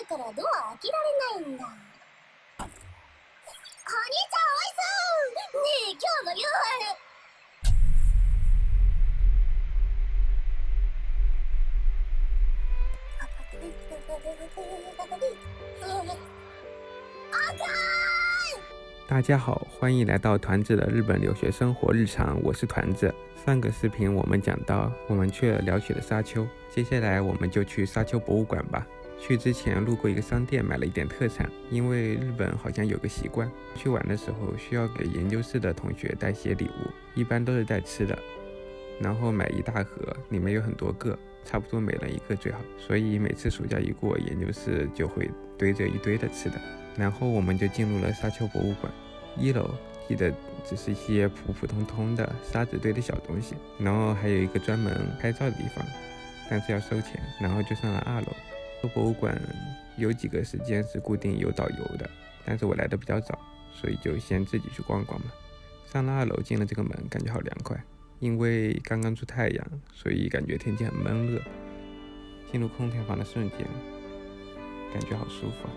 いからドア開けられないんだ。お兄ちゃんおいそうねえ、今日の夜あかん。大家好，欢迎来到团子的日本留学生活日常，我是团子。上个视频我们讲到，我们去了聊起了沙丘，接下来我们就去沙丘博物馆吧。去之前路过一个商店，买了一点特产，因为日本好像有个习惯，去玩的时候需要给研究室的同学带些礼物，一般都是带吃的，然后买一大盒，里面有很多个，差不多每人一个最好，所以每次暑假一过，研究室就会堆着一堆的吃的。然后我们就进入了沙丘博物馆，一楼记得只是一些普普通通的沙子堆的小东西，然后还有一个专门拍照的地方，但是要收钱，然后就上了2楼。博物馆有几个时间是固定有导游的，但是我来的比较早，所以就先自己去逛逛嘛。上了2楼，进了这个门，感觉好凉快，因为刚刚出太阳，所以感觉天气很闷热。进入空调房的瞬间，感觉好舒服啊！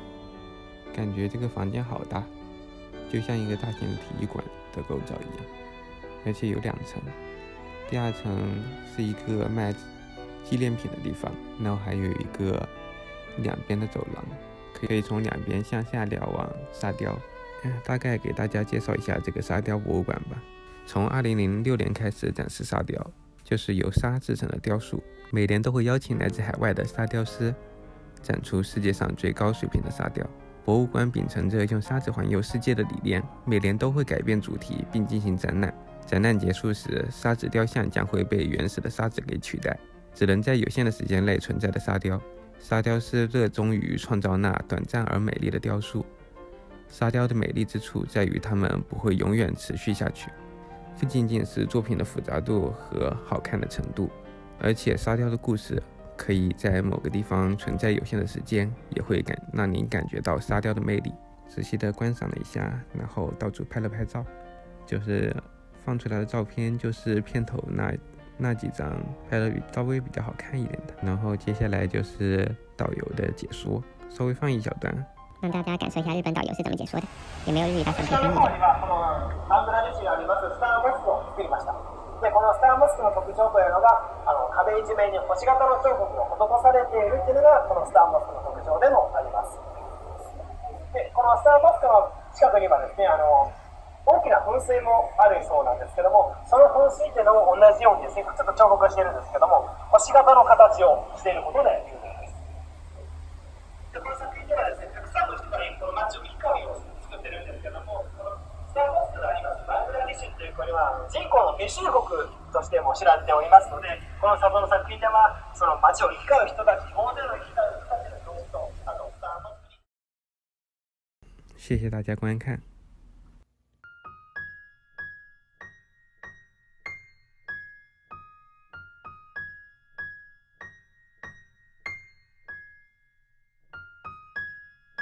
感觉这个房间好大，就像一个大型的体育馆的构造一样，而且有2层。第2层是一个卖纪念品的地方，然后还有一个2边的走廊，可以从2边向下瞭望沙雕。大概给大家介绍一下这个沙雕博物馆吧。从2006年开始展示沙雕，就是由沙制成的雕塑，每年都会邀请来自海外的沙雕师展出世界上最高水平的沙雕。博物馆秉承着用沙子环游世界的理念，每年都会改变主题并进行展览。展览结束时，沙子雕像将会被原始的沙子给取代，只能在有限的时间内存在的沙雕。沙雕师热衷于创造那短暂而美丽的雕塑。沙雕的美丽之处在于它们不会永远持续下去，不仅仅是作品的复杂度和好看的程度，而且沙雕的故事可以在某个地方存在有限的时间，也会让您感觉到沙雕的魅力。仔细的观赏了一下，然后到处拍了拍照，就是放出来的照片就是片头那几张拍的稍微比较好看一点的。然后接下来就是导游的解说，稍微放一小段，让大家感受一下日本导游是怎么解说的，也没有日语大神可以翻译的。でこのスターモスクの特徴というのが壁一面に星型の彫刻が施されているというのがこのスターモスクの特徴でもあります。でこのスターモスクの近くにはですね大きな噴水もあるそうなんですけども、その噴水っていうのも同じようにですねちょっと彫刻しているんですけども、星型の形をしていることで有名です。でこの作品ではですねたくさんの人がこの街を行き交う様子を作ってるんですけども、このスターモスクがありますバングラデシュという国は人口の密集国としても知られておりますので、この里の作品ではその街を行き交う人たち、大勢の行き交う人たちの様子と、あとスターモスクに。谢谢大家观看。